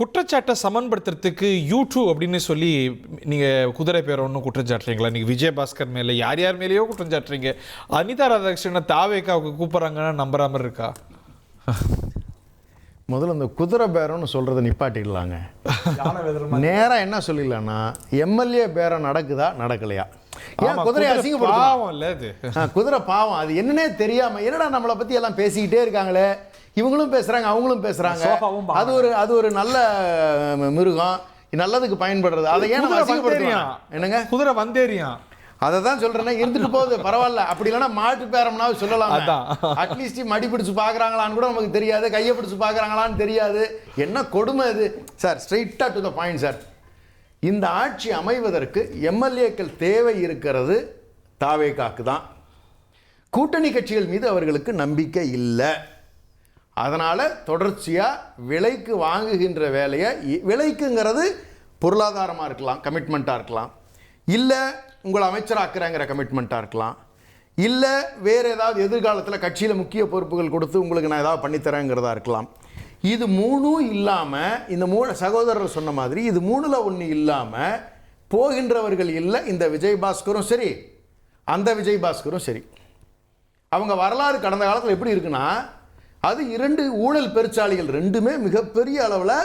குற்றச்சாட்டை சமன்படுத்துறதுக்கு யூடியூப் அப்படின்னு சொல்லி நீங்கள் குதிரை பேரை ஒன்றும் குற்றச்சாட்டுறீங்களா? நீங்கள் விஜயபாஸ்கர் மேலே யார் மேலேயோ குற்றம் சாட்டுறீங்க. அனிதா ராதாகிருஷ்ணனை தாவேக்காவுக்கு கூப்பிட்றாங்கன்னா நம்புறாமல் இருக்கா? முதல்ல இந்த குதிரை பேரம்னு சொல்கிறத நிப்பாட்டிடலாங்க. நேராக என்ன சொல்லிடலான்னா, எம்எல்ஏ பேரம் நடக்குதா நடக்கலையா? ஏன் குதிரை அசிங்கப்படுத்தும் இல்லை? அது குதிரை பாவம், அது என்னன்னே தெரியாமல் என்னடா நம்மளை பற்றி எல்லாம் பேசிக்கிட்டே இருக்காங்களே, இவங்களும் பேசுகிறாங்க அவங்களும் பேசுகிறாங்க, அது ஒரு நல்ல மிருகம், நல்லதுக்கு பயன்படுறது, அதை ஏன் அசிங்கப்படுத்துறீங்க? என்னங்க குதிரை வந்தேறியான், அதை தான் சொல்றேன். இருந்துட்டு போகுது பரவாயில்ல. அப்படி இல்லைன்னா மாட்டு பேரம்னா சொல்லலாம். அட்லீஸ்ட் மடி பிடிச்சு பார்க்குறாங்களான்னு கூட நமக்கு தெரியாது, கையை பிடிச்சு பார்க்குறாங்களான்னு தெரியாது. என்ன கொடுமை இது சார்? ஸ்ட்ரெயிட்டாக டு த பாயிண்ட் சார். இந்த ஆட்சி அமைவதற்கு எம்எல்ஏக்கள் தேவை இருக்கிறது தாவேகாக்கு தான். கூட்டணி கட்சிகள் மீது அவர்களுக்கு நம்பிக்கை இல்லை. அதனால் தொடர்ச்சியாக விலைக்கு வாங்குகின்ற வேலையை, விலைக்குங்கிறது பொருளாதாரமாக இருக்கலாம், கமிட்மெண்ட்டாக இருக்கலாம், இல்லை உங்களை அமைச்சராக்குறாங்கிற கமிட்மெண்ட்டாக இருக்கலாம், இல்லை வேறு ஏதாவது எதிர்காலத்தில் கட்சியில் முக்கிய பொறுப்புகள் கொடுத்து உங்களுக்கு நான் ஏதாவது பண்ணித்தரேங்கிறதா இருக்கலாம். இது மூணும் இல்லாமல், இந்த சகோதரர் சொன்ன மாதிரி இது மூணில் ஒன்று இல்லாமல் போகின்றவர்கள் இல்லை. இந்த விஜயபாஸ்கரும் சரி, அந்த விஜயபாஸ்கரும் சரி. அவங்க வரலாறு கடந்த காலத்தில் எப்படி இருக்குன்னா, அது இரண்டு ஊழல் பெருச்சாளிகள், ரெண்டுமே மிகப்பெரிய அளவில்.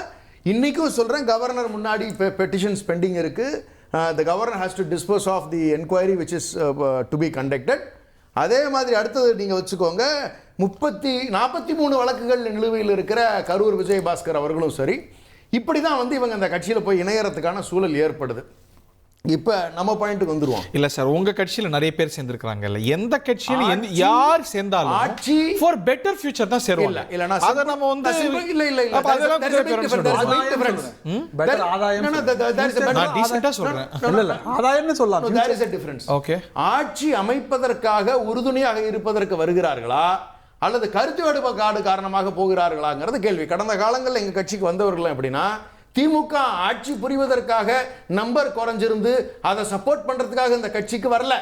இன்றைக்கும் சொல்கிறேன், கவர்னர் முன்னாடி பெட்டிஷன்ஸ் பெண்டிங் இருக்குது. The governor has to dispose of the inquiry which is to be conducted. அதே மாதிரி அடுத்தது நீங்கள் வச்சுக்கோங்க, 43 வழக்குகள் நிலுவையில் இருக்கிற கரூர் விஜயபாஸ்கர் அவர்களும் சரி. இப்படி தான் இவங்க அந்த கட்சியில் போய் இணையறதுக்கான சூழல் ஏற்படுது. இப்போ நம்ம பாயிண்ட்டுக்கு வந்துருவோம். இல்ல சார், உங்க கட்சியில நிறைய பேர் சேர்ந்திருக்காங்கல்ல, எந்த கட்சியில யார் சேர்ந்தாலும் ஆட்சி ஃபார் பெட்டர் ஃபியூச்சர் தான் சேருவாங்க. இல்லனா அத நம்ம இல்ல அதெல்லாம் பெட்டர் ஆதாயம் நான் டீசன்ட்டா சொல்றேன். இல்ல ஆதாயம்னு சொல்லலாம். there is a difference. Okay, ஆட்சி அமைப்பதற்காக உறுதுணையாக இருப்பதற்கு வருகிறார்களா அல்லது கருத்து வேறுபாடு காரணமாக போகிறார்களாங்கிறது கேள்வி. கடந்த காலங்களில் எங்க கட்சிக்கு வந்தவர்கள் எப்படின்னா, திமுக ஆட்சி புரிவதற்காக நம்பர் குறைஞ்சிருந்து அதை சப்போர்ட் பண்றதுக்காக இந்த கட்சிக்கு வரல.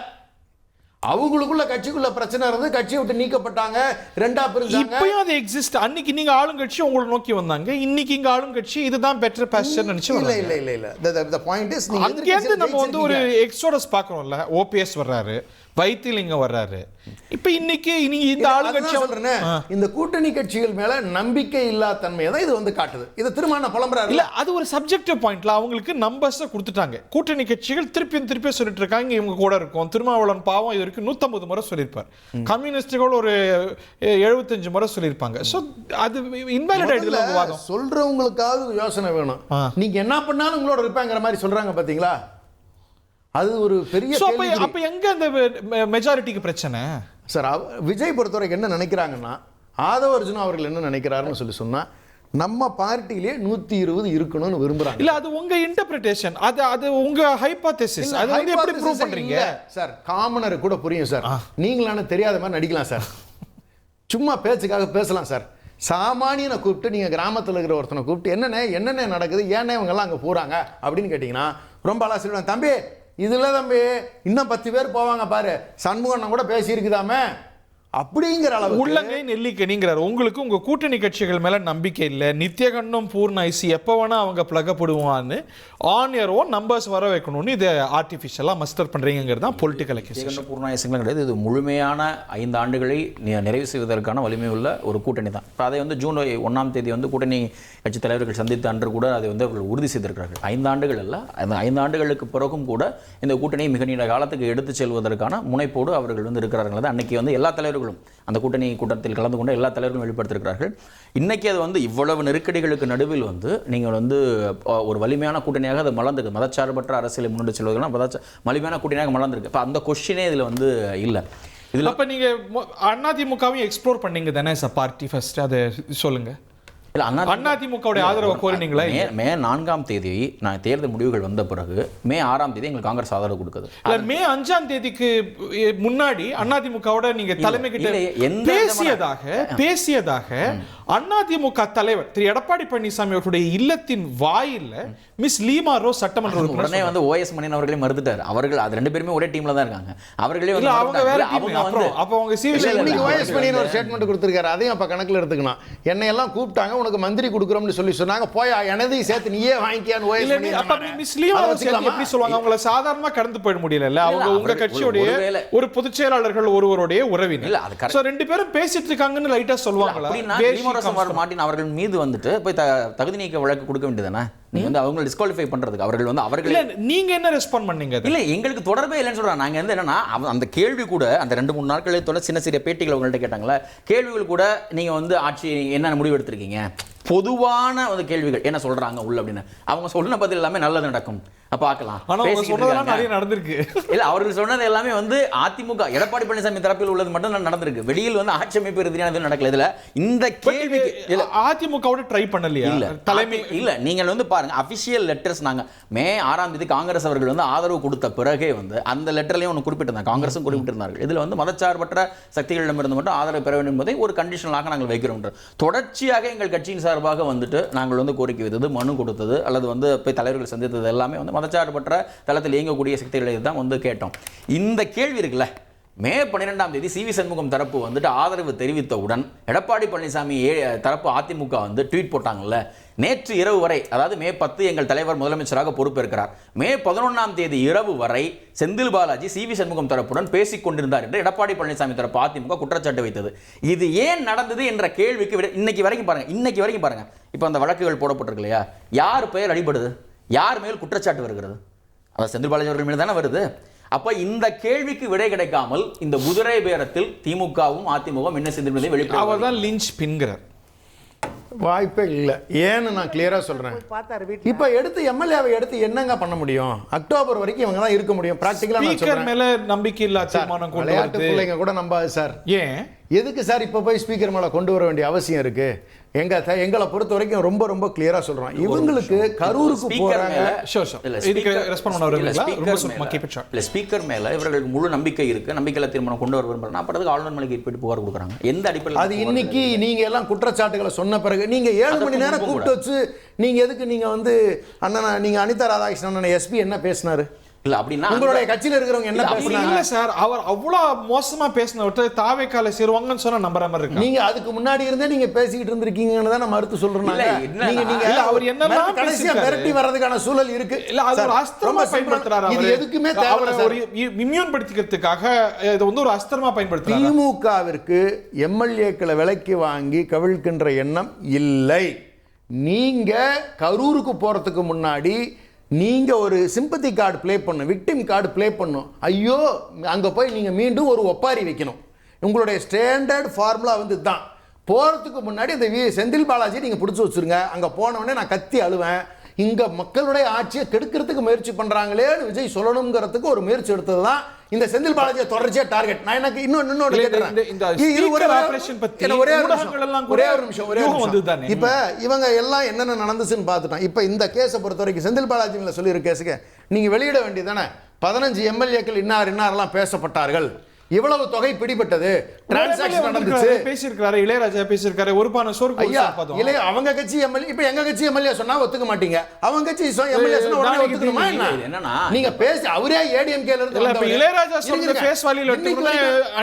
அவங்களுக்குள்ள கட்சிக்குள்ள பிரச்சனை இருந்து கட்சியை விட்டு நீக்கப்பட்டாங்க, ரெண்டா பிரிஞ்சாங்க. இப்பயும் அது எக்ஸிஸ்ட். அன்னைக்கு நீங்க ஆளுங்கட்சி உங்களை நோக்கி வந்தாங்க, இன்னைக்கு இங்க ஆளுங்கட்சி இதுதான் பெட்டர் பாஸ்டர் நினைச்சு இல்ல the point is, நீங்க நம்ம ஒரு எக்ஸோடஸ் பார்க்கறோம்ல. ஓபிஎஸ் வர்றாரு, வைத்திலிங்கம் வர்றாரு, இப்ப இன்னைக்கு இந்த ஆளுங்கட்சி சொல்றேன். இந்த கூட்டணி கட்சிகள் மேல நம்பிக்கை இல்லாத தன்மையை தான் இது காட்டுது. இது திருமான புலம்புறாரு இல்ல, அது ஒரு சப்ஜெக்டிவ் பாயிண்ட்ல அவங்களுக்கு நம்பர்ஸ் கொடுத்துட்டாங்க. கூட்டணி கட்சிகள் திருப்பி சொல்லிட்டு இருக்காங்க இவங்க கூட இருக்கும். திருமாவளவன் பாவம் இது வரைக்கும் 150 முறை சொல்லியிருப்பார், கம்யூனிஸ்டுகள் ஒரு 75 முறை சொல்லியிருப்பாங்க. ஸோ அது இன்வாலிட் ஆயிடுதுல வாதம். சொல்றவங்களுக்காவது யோசனை வேணும். நீங்க என்ன பண்ணாலும் உங்களோட இருப்பாங்கிற மாதிரி சொல்றாங்க பாத்தீங்களா? அது ஒரு பெரிய. அப்ப எங்க அந்த மெஜாரிட்டிக்கு பிரச்சனை சார்? விஜய் பொறுத்தவரைக்கும் என்ன நினைக்கிறாங்கன்னா, ஆதவ அர்ஜுனா அவர்கள் என்ன நினைக்கிறாருன்னு சொன்னா, நம்ம பார்ட்டியிலே 120 இருக்கணும்னு விரும்புறாங்க. இல்ல, அது உங்க இன்டர்பிரேஷன், அது உங்க ஹைபோதசிஸ். அது எப்படி ப்ரூவ் பண்றீங்க சார்? காமனர் கூட புரியும் சார், நீங்களான தெரியாத மாதிரி நடிக்கலாம் சார், சும்மா பேச்சுக்காக பேசலாம் சார். சாமானியனை கூப்பிட்டு, நீங்க கிராமத்தில் இருக்கிற ஒருத்தனை கூப்பிட்டு என்னென்ன நடக்குது, ஏன்னா இவங்க எல்லாம் அங்க போறாங்க அப்படின்னு கேட்டீங்கன்னா, ரொம்ப அழகா சொல்லுவாங்க, தம்பி இதுல தம்பி இன்னும் 10 பேர் போவாங்க பாரு, சண்முகன் கூட பேசி இருக்குதாமே அப்படிங்கிற அளவு உள்ளங்கை நெல்லிக்கணிங்கிறார். உங்களுக்கு உங்க கூட்டணி கட்சிகள் மேல நம்பிக்கை இல்லை, நித்யகண்டம் பூர்ண ஐசி எப்போ வேணா அவங்க பிளகப்படுவான்னு ஆன் இயர் ஓன் நம்பர்ஸ் வர வைக்கணும்னு இதை ஆர்டிஃபிஷியலாக மஸ்டர் பண்றீங்கிறது தான் பொலிட்டிக்கல் எக்ஸிஸ்டன்ட். பூர்ண ஐசிங்களும் கிடையாது, இது முழுமையான 5 ஆண்டுகளை நிறைவு செய்வதற்கான வலிமை உள்ள ஒரு கூட்டணி தான். இப்போ அதை ஜூன் 1ஆம் தேதி கூட்டணி கட்சி தலைவர்கள் சந்தித்த அன்று கூட அதை அவர்கள் உறுதி செய்திருக்கிறார்கள். 5 ஆண்டுகள் அல்ல, அந்த 5 ஆண்டுகளுக்கு பிறகும் கூட இந்த கூட்டணியை மிக நீண்ட காலத்துக்கு எடுத்து செல்வதற்கான முனைப்போடு அவர்கள் இருக்கிறார்கள். அன்னைக்கு எல்லா தலைவர்களும் அந்த கூட்டணி கூட்டத்தில் கலந்து கொண்ட எல்லா தலைவர்களும் வெளிப்படுத்திருக்கிறார்கள். இன்னைக்கு அது இவ்வளவு நெருக்கடிகளுக்கு நடுவில் நீங்கள் ஒரு வலிமையான கூட்டணியாக அது மலர்ந்துருக்கு. மதச்சார்பற்ற அரசியலை முன்னெடுத்து செல்வதற்கான வலிமையான கூட்டணியாக மலர்ந்துருக்கு. இப்போ அந்த கொஸ்டினே இதில் இல்லை. இதில் அப்போ நீங்கள் அதிமுகவையும் எக்ஸ்ப்ளோர் பண்ணீங்க தானே சார் பார்ட்டி ஃபர்ஸ்ட், அதை சொல்லுங்க. அதிமுகவுடைய ஆதரவை கோரினீங்களா? மே 4ஆம் தேதி நான் தேர்தல் முடிவுகள் வந்த பிறகு மே 6ஆம் தேதி எங்களுக்கு காங்கிரஸ் ஆதரவு கொடுக்குது. மே 5ஆம் தேதிக்கு முன்னாடி அதிமுகவோட நீங்க தலைமை கிட்ட பேசியதாக அதிமுக தலைவர் திரு எடப்பாடி பழனிசாமி அவருடைய இல்லத்தின் வாயில மிஸ் லீமா ரோஸ் சட்டமன்ற உடனே ஓஎஸ் மணியன் அவர்களே மறுத்துட்டார். அவர்கள் அது 2 பேருமே ஒரே டீம்ல தான் இருக்காங்க. அவர்களே அவங்க ஓஎஸ் மணியன் ஒரு ஸ்டேட்மெண்ட் கொடுத்திருக்காரு, அதையும் அப்ப கணக்குல எடுத்துக்கணும். என்னை எல்லாம் கூப்பிட்டாங்க, உனக்கு மந்திரி கொடுக்குறோம்னு சொல்லி சொன்னாங்க. போய் எனதையும் சேர்த்து நீயே வாங்கிக்கியான்னு ஓஎஸ் எப்படி சொல்லுவாங்க? அவங்கள சாதாரணமா கடந்து போயிட முடியல. அவங்க உங்க கட்சியோடைய ஒரு பொதுச் செயலாளர்கள் ஒருவருடைய உறவினர். சோ ரெண்டு பேரும் பேசிட்டு இருக்காங்கன்னு லைட்டா சொல்லுவாங்களா? மார்ட்டின் அவர்கள் மீது வந்துட்டு போய் தகுதி நீக்க வழக்கு கொடுக்க வேண்டியதானே? நீங்க வந்து அவங்களை டிஸ்குவாலிஃபை பண்றதுக்கு அவர்கள் நீங்க என்ன ரெஸ்பாண்ட் பண்ணீங்க? இல்ல எங்களுக்கு தொடர்பே இல்லைன்னு சொல்றாங்க. நாங்க வந்து என்னன்னா அந்த கேள்வி கூட அந்த 2-3 நாட்களே தொடர் சின்ன சிறிய பேட்டிகள் உங்கள்ட்ட கேட்டாங்களா, கேள்விகள் கூட நீங்க வந்து ஆட்சி என்ன முடிவு எடுத்திருக்கீங்க, பொதுவான ஒரு கேள்விகள் என்ன சொல்றாங்க உள்ள அப்படின்னு அவங்க சொன்ன பதில் எல்லாமே நல்லது நடக்கும் பார்க்கலாம். நடந்திருக்கு இல்ல அவர்கள் சொன்னது எல்லாமே வந்து அதிமுக எடப்பாடி பழனிசாமி தரப்பில் உள்ளது மட்டும் நடந்திருக்கு. வெளியில் வந்து ஆட்சி அமைப்பு ரீதியான நடக்கல. இதுல இந்த கேள்வி அதிமுகவோட ட்ரை பண்ணலையா? இல்ல தலைமை இல்ல நீங்கள் வந்து பாருங்க அபிஷியல் லெட்டர்ஸ் நாங்க மே 6ஆம் தேதி காங்கிரஸ் அவர்கள் வந்து ஆதரவு கொடுத்த பிறகே வந்து அந்த லெட்டர்லயும் ஒன்று குறிப்பிட்டிருந்தாங்க, காங்கிரஸும் குறிப்பிட்டிருந்தார்கள். இதுல வந்து மதச்சார்பற்ற சக்திகளிடமிருந்து மட்டும் ஆதரவு பெற வேண்டும் என்பதை ஒரு கண்டிஷனலாக நாங்கள் வைக்கிறோம். தொடர்ச்சியாக எங்கள் கட்சியின் சார்பாக வந்துட்டு நாங்கள் வந்து கோரிக்கை வைத்தது, மனு கொடுத்தது, அல்லது வந்து போய் தலைவர்கள் சந்தித்தது எல்லாமே வந்து மதச்சார்பற்ற தளத்தில் இயங்கக்கூடிய சக்திகளை தான் வந்து கேட்டோம். இந்த கேள்வி இருக்குல்ல, மே 12ஆம் தேதி சி வி சண்முகம் தரப்பு வந்துட்டு ஆதரவு தெரிவித்தவுடன் எடப்பாடி பழனிசாமி தரப்பு அதிமுக வந்து ட்வீட் போட்டாங்கல்ல, நேற்று இரவு வரை, அதாவது மே 10 எங்கள் தலைவர் முதலமைச்சராக பொறுப்பேற்கிறார், மே 11ஆம் தேதி இரவு வரை செந்தில் பாலாஜி சி வி சண்முகம் தரப்புடன் பேசிக் கொண்டிருந்தார் என்று எடப்பாடி பழனிசாமி தரப்பு அதிமுக குற்றச்சாட்டு வைத்தது. இது ஏன் நடந்தது என்ற கேள்விக்கு இன்னைக்கு வரைக்கும் பாருங்க, இப்போ அந்த வழக்குகள் போடப்பட்டிருக்கு இல்லையா, யார் பெயர் அடிபடுது, யார் மேல் குற்றச்சாட்டு வருகிறது? அவர் செந்தில் பாலாஜி அவர்கள் மீது தானே வருது. அப்ப இந்த கேள்விக்கு விடை கிடைக்காமல் இந்த குதிரை பேரத்தில் திமுகவும் அதிமுகவும் என்ன செய்திருந்ததை வெளிப்படையாக அவர்தான் லிஞ்ச் பின்கிறார். வாய்ப்பே இல்லை. ஏன்னு நான் கிளியரா சொல்றேன். இப்ப எடுத்து எம்எல்ஏவை எடுத்து என்னங்க பண்ண முடியும்? அக்டோபர் வரைக்கும் இவங்க தான் இருக்க முடியும். பிராக்டிகலா நான் சொல்றேன். மேல நம்பிக்கை இல்ல தீர்மானம் கொண்டு விளையாட்டு பிள்ளைங்க கூட நம்பாது சார். ஏன் எதுக்கு சார் இப்ப போய் ஸ்பீக்கர் மேல கொண்டு வர வேண்டிய அவசியம் இருக்கு? எங்களை பொறுத்த வரைக்கும் ரொம்ப ரொம்ப கிளியரா சொல்றோம். இவங்களுக்கு கரூருக்கு போறாங்க. ஸ்பீக்கர் மேல இவர்களுக்கு முழு நம்பிக்கை இருக்கு, நம்பிக்கையில தீர்மானம் கொண்டு வர விரும்புறாங்க. அப்பறதுக்கு ஆளுநர் மலைக்கு போய் புகார் கொடுக்குறாங்க. எந்த அடிப்படையில்? அது இன்னைக்கு நீங்க எல்லாம் குற்றச்சாட்டுகளை சொன்ன பிறகு நீங்க 7 மணி நேரம் கூப்பிட்டு வச்சு நீங்க எதுக்கு நீங்க வந்து அண்ணா நீங்க அனிதா ராதாகிருஷ்ணன் எஸ்பி என்ன பேசினாரு? இல்ல அப்படின்னா உங்களுடைய கட்சியில இருக்கிறவங்க என்ன பேசுறாங்க? இல்ல சார், அவர் அவ்வளவு மோசமா பேசினவர்ட்ட தாவேக்கால சேருவாங்கன்னு சொன்னா நம்பற மாதிரி இருக்கு. நீங்க அதுக்கு முன்னாடி இருந்தே நீங்க பேசிட்டு இருந்திருக்கீங்கன்னு தான் நம்ம மறுத்து சொல்றோம். நீங்க அவர் என்னன்னா கடைசியா மிரட்டி வர்றதுக்கான சூழல் இருக்கு. இல்ல அது ஒரு அஸ்திரமா பயன்படுத்துறாரு. இது எதுக்குமே தேவையில்லை சார். ஒரு இம்யூன் படுத்திக்கிறதுக்காக இது வந்து ஒரு அஸ்திரமா பயன்படுத்துறாரு. திமுகவிற்கு எம்எல்ஏக்களை விலைக்கு வாங்கி கவிழ்க்கின்ற எண்ணம் இல்லை. நீங்க கரூருக்கு போறதுக்கு முன்னாடி நீங்க ஒரு சிம்பத்தி கார்டு ப்ளே பண்ணும், விக்டிம் கார்டு ப்ளே பண்ணும். ஐயோ அங்க போய் நீங்க மீண்டும் ஒரு ஒப்பாரி வைக்கணும். உங்களுடைய ஸ்டாண்டர்ட் ஃபார்முலா வந்து தான். போறதுக்கு முன்னாடி இந்த செந்தில் பாலாஜி நீங்க பிடிச்சி வச்சிருங்க. அங்க போனவொடனே நான் கத்தி அழுவேன், இங்க மக்களுடைய ஆட்சியை கெடுக்கிறதுக்கு முயற்சி பண்றாங்களேன்னு விஜய் சொல்லணுங்கிறதுக்கு ஒரு முயற்சி எடுத்ததுதான் இந்த செந்தில் பாலாஜியை தொடர்ச்சியா டார்கெட். நான் எனக்கு இன்னொன்னு கேட்கிறேன். ஒரே ஒரு நிமிஷம். இப்ப இவங்க எல்லாம் என்னென்ன நடந்துச்சுன்னு பார்த்துட்டோம். இப்ப இந்த கேஸை பொறுத்த வரைக்கும் செந்தில் பாலாஜி மேல சொல்லியிருக்க கேஸுக்கு நீங்க வெளியிட வேண்டியதானே, 15 எம்எல்ஏக்கள் இன்னாரெல்லாம் பேசப்பட்டார்கள், இவ்வளவு தொகை பிடிபட்டது, டிரான்சாக்ஷன் நடந்துச்சு பேசியிருக்காரு, இளையராஜா பேசியிருக்காரு, ஒரு பானை சோறு ஐயா இல்ல அவங்க கட்சி எம்எல்ஏ. இப்ப எங்க கட்சி எம்எல்ஏ சொன்னா ஒத்துக்க மாட்டீங்க, அவங்க கட்சி எம்எல்ஏ சொன்னா உடனே ஒத்துக்கணுமா என்ன? நீங்க பேசி அவரே ஏடிஎம்கேல இருந்து இல்ல இளையராஜா சொன்னது ஃபேஸ் வேல்யூல எடுத்துக்கொள்ள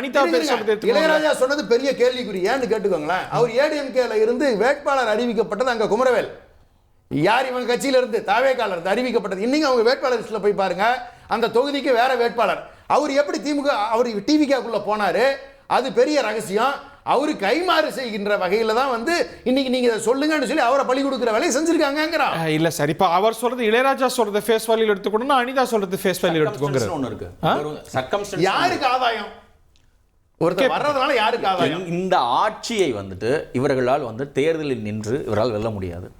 அனிதா பேசுறது இளையராஜா சொன்னது பெரிய கேள்விக்குறி. ஏன்னு கேட்டுக்கோங்களேன், அவர் ஏடிஎம்கேல இருந்து வேட்பாளர் அறிவிக்கப்பட்டது அங்க குமரவேல். யார் இவங்க கட்சியில இருந்து தாவேக்கால இருந்து அறிவிக்கப்பட்டது. இன்னைக்கு அவங்க வேட்பாளர் லிஸ்ட்ல போய் பாருங்க, அந்த தொகுதிக்கு வேற வேட்பாளர். அவர் எப்படி திமுக அவர் டிவிக்குள்ள போனாரு, அது பெரிய ரகசியம். அவரு கைமாறு செய்கின்ற வகையில தான் வந்து இன்னைக்கு நீங்க இதை சொல்லுங்கன்னு சொல்லி அவரை பழி கொடுக்கிற வேலையை செஞ்சிருக்காங்க. இல்ல சார், இப்ப அவர் சொல்றது இளையராஜா சொல்றது ஃபேஸ் வேல்யூ எடுத்துக்கணும், அனிதா சொல்றது ஃபேஸ் வேல்யூ எடுத்துக்கோங்க. ஒன்னு இருக்கு. யாருக்கு ஆதாயம்? ஒருத்தர் வர்றதுனால யாருக்கு ஆதாயம்? இந்த ஆட்சியை வந்துட்டு இவர்களால் வந்து தேர்தலில் நின்று இவரால் வெல்ல முடியாது.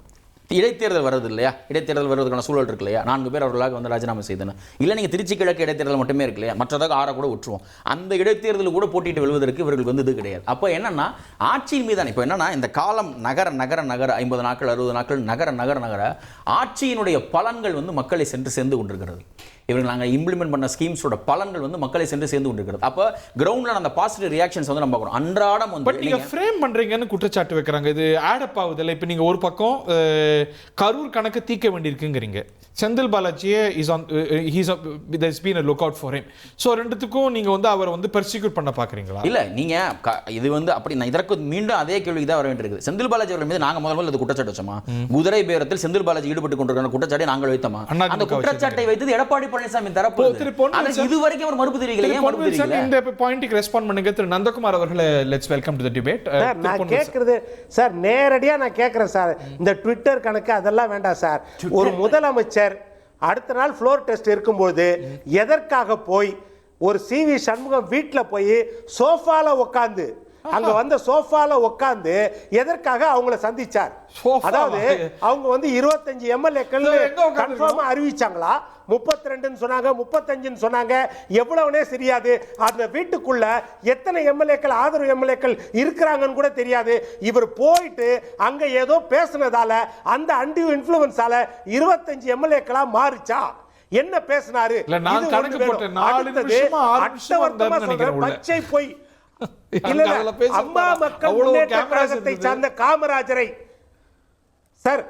இடைத்தேர்தல் வருது இல்லையா, இடைத்தேர்தல் வருவதற்கான சூழல் இருக்கு இல்லையா, 4 பேர் அவர்களாக வந்து ராஜினாமா செய்தனர். இல்லை நீங்கள் திருச்சி கிழக்கு இடைத்தேர்தல் மட்டுமே இருக்கு இல்லையா, மற்றதாக 6 கூட விட்டுருவோம். அந்த இடைத்தேர்தல் கூட போட்டிட்டு வெல்வதற்கு இவர்களுக்கு வந்து இது கிடையாது. அப்போ என்னன்னா ஆட்சியின் மீதான இப்போ என்னன்னா இந்த காலம் நகர 50 நாட்கள் 60 நாட்கள் நகர ஆட்சியினுடைய பலன்கள் வந்து மக்களை சென்று சேர்ந்து கொண்டிருக்கிறது. இவங்க நாங்கள் இம்ப்ளிமெண்ட் பண்ண ஸ்கீம்ஸோட பலன்கள் வந்து மக்களை சென்று சேர்ந்து கொண்டிருக்கிறது. அப்போ கிரவுண்ட்ல அந்த பாசிட்டிவ் ரியாக்ஷன்ஸ் வந்து நம்ம பார்க்கணும். அன்றாடம் வந்து பட் நீங்க ஃப்ரேம் பண்றீங்கன்னு குற்றச்சாட்டு வைக்கிறாங்க. இது ஆடப் ஆகுதுல்ல. இப்போ நீங்க ஒரு பக்கம் கரூர் கணக்கு தீர்க்க வேண்டியிருக்குங்கிறீங்க. செந்தில் பாலாஜியே there's been a lookout for him. So ரெண்டுத்துக்கும் நீங்க வந்து அவரை வந்து பெர்சிக்யூட் பண்ண பாக்குறீங்களா? இல்ல நீங்க இது வந்து அப்படி நான் இதற்கு மீண்டும் அதே கேள்விக்கு தான் வர வேண்டியிருக்குது. செந்தில் பாலாஜி அவர்கள் மீது நாங்க முதல்ல அது குற்றச்சாட்டு வச்சோமா? குதிரை பேரத்தில் செந்தில் பாலாஜி ஈடுபட்டு கொண்டிருக்கிற குற்றச்சாட்டை நாங்கள் வைத்தோமா? அந்த குற்றச்சாட்டை வைத்தது எடப்பாடி பழனிசாமி தரப்பு. இது வரைக்கும் அவர் மறுப்பு தெரிவிக்கலையே. இந்த பாயிண்ட்க்கு ரெஸ்பாண்ட் பண்ணுங்க. திரு நந்தகுமார் அவர்களே, let's welcome to the debate. நான் கேக்குறது சார், நேரடியா நான் கேக்குறேன் சார், இந்த ட்விட்டர் கணக்கு அதெல்லாம் வேண்டாம் சார். ஒரு முதலமைச்சர் அடுத்த நாள் ஃப்ளோர் டெஸ்ட் இருக்கும்போது எதற்காக போய் ஒரு சிவி சண்முகம் வீட்டில் போய் சோஃபால உட்காந்து அங்க வந்த சோஃபால உட்காந்து எதற்காக அவங்கள சந்திச்சார்? அதாவது அவங்க வந்து 25 எம்எல்ஏக்கள் கன்ஃபார்மா அறிவிச்சாங்களா? 32 சொன்னாங்க, 35 சொன்னாங்க, எவ்வளவுனே தெரியாது. அந்த வீட்டுக்குள்ள எத்தனை எம்எல்ஏக்கள் ஆதரவு எம்எல்ஏக்கள் இருக்கிறாங்கன்னு கூட தெரியாது. இவர் போயிட்டு அங்க ஏதோ பேசினதால அந்த அன்டியூ இன்ஃப்ளூயன்ஸால 25 எம்எல்ஏக்களா மாறிச்சா? என்ன பேசினாரு? பச்சை போய் அம்மா மக்கள் முன்னேற்ற கழகத்தை சார்ந்த காமராஜரை சார்,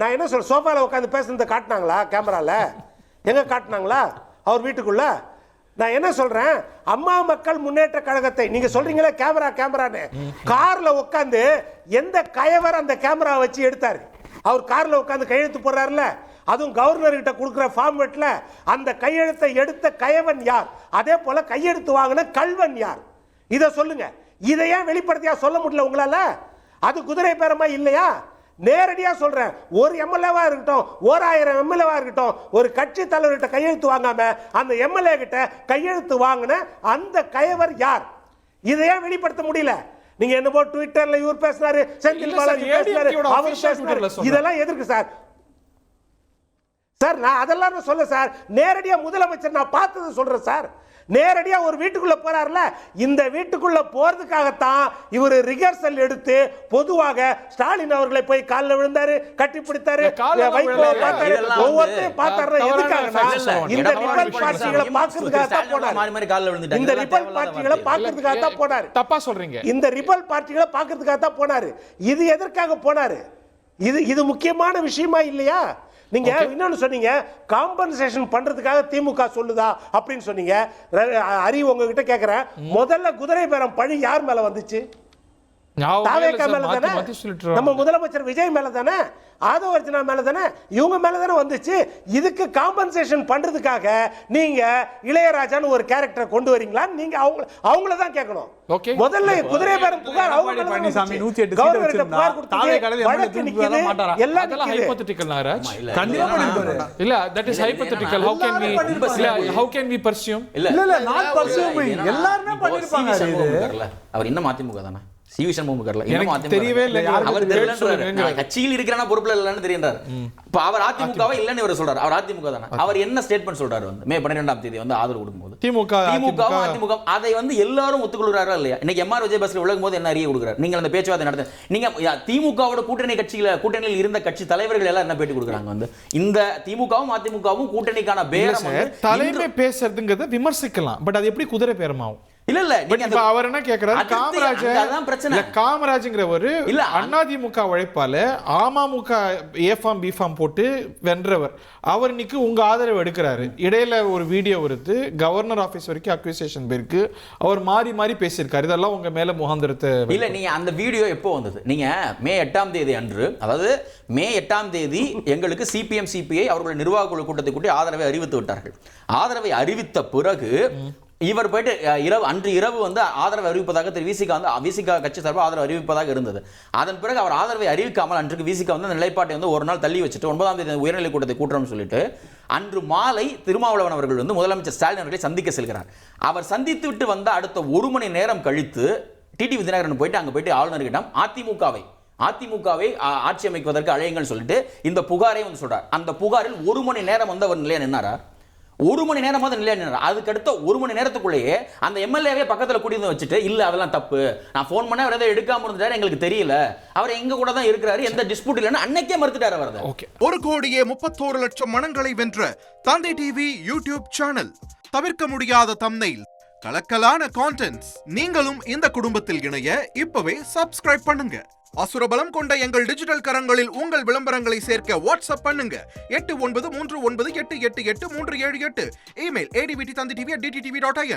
நான் என்ன சொல்ற, சோஃபால உட்கார்ந்து பேசுறத காட்டினாங்களா? கேமரால எங்க காட்டினாங்களா? அவர் வீட்டுக்குள்ள. நான் என்ன சொல்றேன், அம்மா மக்கள் முன்னேற்ற கழகத்தை நீங்க சொல்றீங்களா கேமரான்னு, கார்ல உட்கார்ந்து எந்த கயவர் அந்த கேமரா வச்சு எடுத்தாரு? அவர் கார்ல உட்கார்ந்து கையெழுத்து போடுறாருல, அதுவும் கவர்னர் கிட்ட கொடுக்கிற ஃபார்மேட்ல. அந்த கையெழுத்தை எடுத்த கயவன் யார்? அதே போல கையெழுத்து வாங்கின கல்வன் யார்? இத சொல்லுங்க. இதையே வெளிப்படுத்தியா சொல்ல முடியல உங்களால? அது குதிரை பேரமா இல்லையா? நேரடியா சொல்றேன், ஒரு எம்எல்ஏவா இருக்கட்டும், 1000 எம்எல்ஏவா இருக்கட்டும், ஒரு கட்சி தலைவர்கிட்ட கையெழுத்து வாங்காம அந்த எம்எல்ஏ கிட்ட கையெழுத்து வாங்கின அந்த கயவர் யார்? இதையே வெளிப்படுத்த முடியல. நீங்க என்னமோ ட்விட்டர்ல இவர் பேசினாரு, செந்தில் பாலாஜி பேசினாரு, அவர் பேசினாரு, இதெல்லாம் எதற்கு சார்? சார் நான் அதெல்லாம் சொல்ல சார், நேரடியா முதலமைச்சர் நான் பார்த்தது சொல்றேன் சார். நேரடியா ஒரு வீட்டுக்குள்ள போறாருல, இந்த வீட்டுக்குள்ள போறதுக்காகத்தான் இவர் ரிகர்சல் எடுத்து பொதுவாக ஸ்டாலின் அவர்களை போய் காலில் விழுந்தாரு, கட்டி பிடித்தாரு, வைகோ பார்த்தாரு, ஒவ்வொருத்தரையும் பார்த்தாரு. எதுக்காக? இந்த ரிபல் பார்ட்டிகளை பார்க்கிறதுக்காக தான் போனாரு. இந்த ரிபல் பார்ட்டிகளை பார்க்கிறதுக்காக தான் போனாரு. தப்பா சொல்றீங்க. இந்த ரிபல் பார்ட்டிகளை பார்க்கிறதுக்காக தான் போனாரு. இது எதற்காக போனாரு? இது முக்கியமான விஷயமா இல்லையா? நீங்க இன்னொன்னு சொன்னீங்க, காம்பன்சேஷன் பண்றதுக்காக திமுக சொல்லுதா அப்படின்னு சொன்னீங்க. அறிவு உங்ககிட்ட கேக்குறேன், முதல்ல குதிரை பேரம் பழி யார் மேல வந்துச்சு? நம்ம முதலமைச்சர் விஜய் மேல தானே, ஆதவ அர்ஜுனா மேல தானே, இவங்க மேல தானே வந்துச்சு. இதுக்கு காம்பன்சேஷன் பண்றதுக்காக நீங்க இளையராஜான்னு ஒரு கேரக்டரை கொண்டு வரீங்களா? நீங்க அவங்கள தான் கேட்கணும். முதல்ல குதிரை பேரம் புகார் அவங்க பழனிசாமி 108 சீட் வச்சிருந்தா தாவே கடல வழக்கு நிக்குது மாட்டாரா? அதெல்லாம் ஹைபோதெட்டிக்கல் நாராஜ். கண்டிப்பா பண்ணிருக்காரு. இல்ல that is hypothetical. how can we pursue? இல்ல not pursue. எல்லாரும் பண்ணிருப்பாங்க. அவர் இன்னும் அதிமுக தானே, சிவி சண்முகம் எனக்கு தெரியவே இல்லை. அவர் கட்சியில் இருக்கிறானா பொறுப்புல இல்லன்னு தெரியுறாரு. இப்ப அவர் அதிமுகவை இல்லன்னு இவர் சொல்றாரு. அவர் அதிமுக தானே. அவர் என்ன ஸ்டேட்மெண்ட் சொல்றாரு வந்து மே 12ஆம் தேதி வந்து ஆதரவு கொடுக்கும்போது திமுக அதை வந்து எல்லாரும் ஒத்துக்கொள்றாரா இல்லையா? இன்னைக்கு எம்ஆர் விஜயபாஸ்கர் விலகும் போது என்ன அறிய கொடுக்குறாரு? நீங்க அந்த பேச்சுவார்த்தை நடத்த, நீங்க திமுகவோட கூட்டணியில் இருந்த கட்சி தலைவர்கள் எல்லாம் என்ன பேட்டி கொடுக்குறாங்க வந்து, இந்த திமுகவும் அதிமுகவும் கூட்டணிக்கான பேரம் தலைமை பேசுறதுங்கிறத விமர்சிக்கலாம். பட் அது எப்படி குதிரை பேரமாகும்? இல்ல இப்ப அவர் என்ன கேக்குறாரு, காமராஜ்ங்கிறவரு அதிமுக உழைப்பால அமமுக ஏஃபார்ம் பிஃபார்ம் போட்டு வென்றவர். அவர் இன்னைக்கு உங்க ஆதரவு எடுக்கிறாரு. இடையில ஒரு வீடியோ வருது, கவர்னர் ஆபீஸ் வரைக்கும் அக்யூசேஷன் பேருக்கு அவர் மாறி மாறி பேசியிருக்காரு. இதெல்லாம் உங்க மேல முகாந்திரத்தை இல்ல. நீங்க அந்த வீடியோ எப்போ வந்தது? நீங்க மே 8ஆம் தேதி அன்று, அதாவது மே 8ஆம் தேதி எங்களுக்கு சிபிஎம் சிபிஐ அவர்களுடைய நிர்வாக குழு கூட்டத்தை கூட்டி ஆதரவை அறிவித்து விட்டார்கள். ஆதரவை அறிவித்த பிறகு இவர் போயிட்டு அன்று இரவு வந்து ஆதரவை அறிவிப்பதாக திரு விசிகா கட்சி சார்பாக ஆதரவு அறிவிப்பதாக இருந்தது. அதன் பிறகு அவர் ஆதரவை அறிவிக்காமல் அன்றைக்கு விசிகா வந்து அந்த நிலைப்பாட்டை வந்து ஒரு நாள் தள்ளி வச்சுட்டு 9ஆம் தேதி உயர்நிலை கூட்டத்தை கூட்டுறோம்னு சொல்லிட்டு அன்று மாலை திருமாவளவன் அவர்கள் வந்து முதலமைச்சர் ஸ்டாலின் அவர்களை சந்திக்க செல்கிறார். அவர் சந்தித்து விட்டு வந்த அடுத்த 1 மணி நேரம் கழித்து டிடிவி தினகரன் போயிட்டு அங்க போயிட்டு ஆளுநர்கிடம் அதிமுகவை ஆட்சி அமைக்குவதற்கு அழையுங்கள் சொல்லிட்டு இந்த புகாரை வந்து சொல்றார். அந்த புகாரில் 1 மணி நேரம் வந்து அவர் நிலையா நின்னாரா? 1 மணி நேரமாவது நிலையா நின்று. அதுக்கு அடுத்த 1 மணி நேரத்துக்குள்ளேயே அந்த எம்எல்ஏவே பக்கத்துல கூட்டிட்டு வச்சுட்டு இல்ல அதெல்லாம் தப்பு, நான் ஃபோன் பண்ண அவர் எதை எடுக்காம இருந்தாரு எங்களுக்கு தெரியல, அவர் எங்க கூட தான் இருக்கிறாரு, எந்த டிஸ்பியூட் இல்லைன்னு அன்னைக்கே மறுத்துட்டாரு அவர். ஓகே. 1,31,00,000 மனங்களை வென்ற தந்தை டிவி யூடியூப் சேனல். தவிர்க்க முடியாத தம்ப்நெயில், கலக்கலான கான்டென்ட்ஸ். நீங்களும் இந்த குடும்பத்தில் இணைய இப்பவே சப்ஸ்கிரைப் பண்ணுங்க. அசுரபலம் கொண்ட எங்கள் டிஜிட்டல் கரங்களில் உங்கள் விளம்பரங்களை சேர்க்க வாட்ஸ்அப் பண்ணுங்க. 8939888838. Email advttv@dttv.in.